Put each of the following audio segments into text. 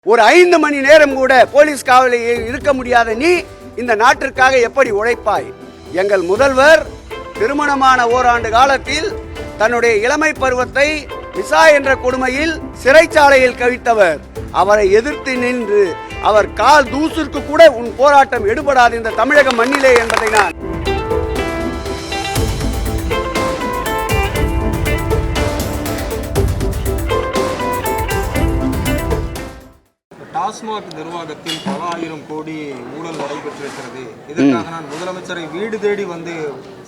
ஒரு 5 மணி நேரம் கூட போலீஸ் காவலில் இருக்க முடியாத நீ இந்த நாட்டிற்காக எப்படி உழைப்பாய்? எங்கள் முதல்வர் திருமணமான ஓராண்டு காலத்தில் தன்னுடைய இளமை பருவத்தை மிசா என்ற கொடுமையில் சிறைச்சாலையில் கழித்தவர். அவரை எதிர்த்து நின்று அவர் கால் தூசிற்கு கூட உன் போராட்டம் எடுபடாது இந்த தமிழக மண்ணிலே என்பதை நான் டாஸ்மாக் நிர்வாகத்தில் பல ஆயிரம் கோடி ஊழல் நடைபெற்றிருக்கிறது. இதற்காக நான் முதலமைச்சரை வீடு தேடி வந்து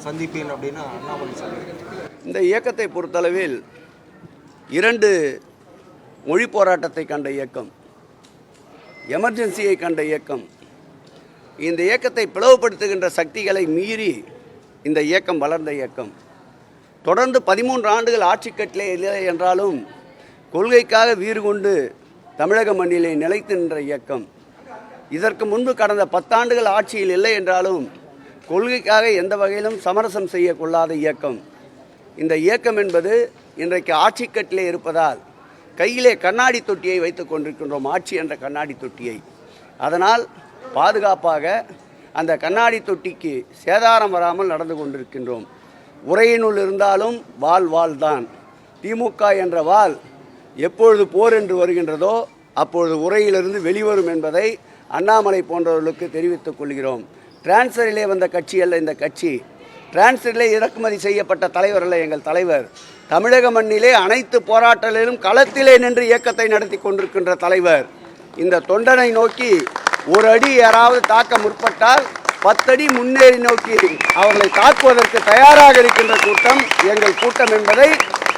சந்திப்பேன் அப்படின்னு அண்ணாமலை சொல்லியிருக்கிறார். இந்த இயக்கத்தை பொறுத்தளவில் 2 மொழி போராட்டத்தை கண்ட இயக்கம், எமர்ஜென்சியை கண்ட இயக்கம். இந்த இயக்கத்தை பிளவுபடுத்துகின்ற சக்திகளை மீறி இந்த இயக்கம் வளர்ந்த இயக்கம். தொடர்ந்து 13 ஆண்டுகள் ஆட்சி கட்டிலே இல்லை என்றாலும் கொள்கைக்காக வீறு கொண்டு தமிழக மண்ணிலே நிலைத்து நின்ற இயக்கம். இதற்கு முன்பு கடந்த 10 ஆண்டுகள் ஆட்சியில் இல்லை என்றாலும் கொள்கைக்காக எந்த வகையிலும் சமரசம் செய்ய கொள்ளாத இயக்கம். இந்த இயக்கம் என்பது இன்றைக்கு ஆட்சி கட்டிலே இருப்பதால் கையிலே கண்ணாடி தொட்டியை வைத்து கொண்டிருக்கின்றோம், ஆட்சி என்ற கண்ணாடி தொட்டியை. அதனால் பாதுகாப்பாக அந்த கண்ணாடி தொட்டிக்கு சேதாரம் வராமல் நடந்து கொண்டிருக்கின்றோம். உரையினுள் இருந்தாலும் வாள் தான். திமுக என்ற வாள் எப்பொழுது போர் என்று வருகின்றதோ அப்பொழுது உரையிலிருந்து வெளிவரும் என்பதை அண்ணாமலை போன்றவர்களுக்கு தெரிவித்துக் கொள்கிறோம். டிரான்ஸ்ஃபரிலே வந்த கட்சி அல்ல இந்த கட்சி. டிரான்ஸ்ஃபரிலே இறக்குமதி செய்யப்பட்ட தலைவர் அல்ல எங்கள் தலைவர். தமிழக மண்ணிலே அனைத்து போராட்டங்களிலும் களத்திலே நின்று இயக்கத்தை நடத்தி கொண்டிருக்கின்ற தலைவர். இந்த தொண்டனை நோக்கி ஒரு அடி யாராவது தாக்க முற்பட்டால் 10 அடி முன்னேறி நோக்கி அவர்களை தாக்குவதற்கு தயாராக இருக்கின்ற கூட்டம் எங்கள் கூட்டம் என்பதை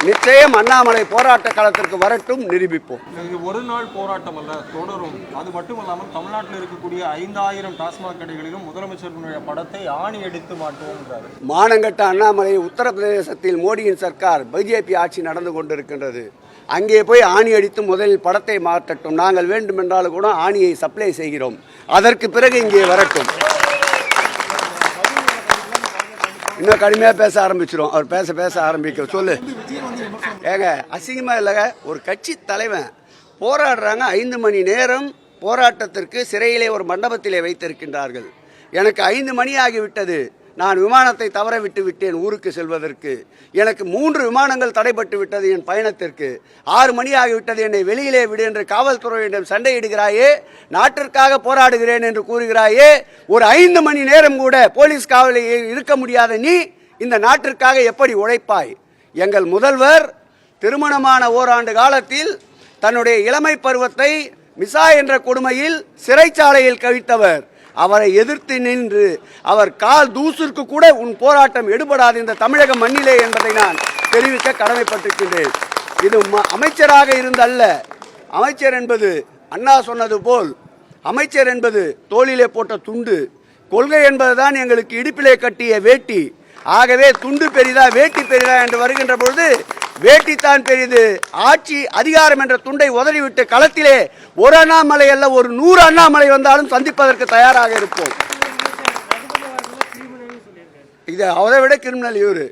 நிச்சயம் அண்ணாமலை போராட்ட காலத்திற்கு வரட்டும், நிரூபிப்போம். இது ஒரு நாள் போராட்டம் அல்ல, தொடரும். அது மட்டுமல்லாமல் தமிழ்நாட்டில் இருக்கக்கூடிய 5000 டாஸ்மாக் கடைகளிலும் முதலமைச்சர்களுடைய படத்தை ஆணி எடுத்து மாட்டுவோம். மானங்கட்ட அண்ணாமலை, உத்தரப்பிரதேசத்தில் மோடியின் சர்க்கார் பிஜேபி ஆட்சி நடந்து கொண்டிருக்கின்றது. அங்கே போய் ஆணி அடித்து முதலில் படத்தை மாற்றட்டும். நாங்கள் வேண்டுமென்றாலும் கூட ஆணியை சப்ளை செய்கிறோம். அதற்கு பிறகு இங்கே வரட்டும். இன்னும் கடுமையாக பேச ஆரம்பிச்சிடும். அவர் பேச ஆரம்பிக்க சொல்லு. ஏங்க அசிங்கமாக இல்லைங்க, ஒரு கட்சி தலைவன் போராடுறாங்க. 5 மணி நேரம் போராட்டத்திற்கு சிறையிலே ஒரு மண்டபத்திலே வைத்திருக்கின்றார்கள். எனக்கு 5 மணி ஆகிவிட்டது. நான் விமானத்தை தவற விட்டு விட்டேன் ஊருக்கு செல்வதற்கு. எனக்கு 3 விமானங்கள் தடைபட்டு விட்டது என் பயணத்திற்கு. 6 மணி ஆகிவிட்டது, என்னை வெளியிலே விடு என்று காவல்துறையிடம் சண்டையிடுகிறாயே, நாட்டிற்காக போராடுகிறேன் என்று கூறுகிறாயே. ஒரு 5 மணி நேரம் கூட போலீஸ் காவலில் இருக்க முடியாத நீ இந்த நாட்டிற்காக எப்படி உழைப்பாய்? எங்கள் முதல்வர் திருமணமான ஓராண்டு காலத்தில் தன்னுடைய இளமை பருவத்தை மிசா என்ற கொடுமையில் சிறைச்சாலையில் கழித்தவர். அவரை எதிர்த்து நின்று அவர் கால் தூசிற்கு கூட உன் போராட்டம் எடுபடாது இந்த தமிழக மண்ணிலே என்பதை நான் தெரிவிக்க கடமைப்பட்டிருக்கின்றேன். இது அமைச்சராக இருந்தல்ல. அமைச்சர் என்பது அண்ணா சொன்னது போல் அமைச்சர் என்பது தோளிலே போட்ட துண்டு. கொள்கை என்பதுதான் எங்களுக்கு இடுப்பிலே கட்டிய வேட்டி. ஆகவே துண்டு பெரிதா வேட்டி பெரிதா என்று வருகின்ற பொழுது வேட்டித்தான் பெரிது. ஆட்சி அதிகாரம் என்ற துண்டை உதறிவிட்டு களத்திலே ஒரு அண்ணாமலை அல்ல, ஒரு 100 அண்ணாமலை வந்தாலும் சந்திப்பதற்கு தயாராக இருப்போம். இது அவரை விட கிரிமினல் இவரு.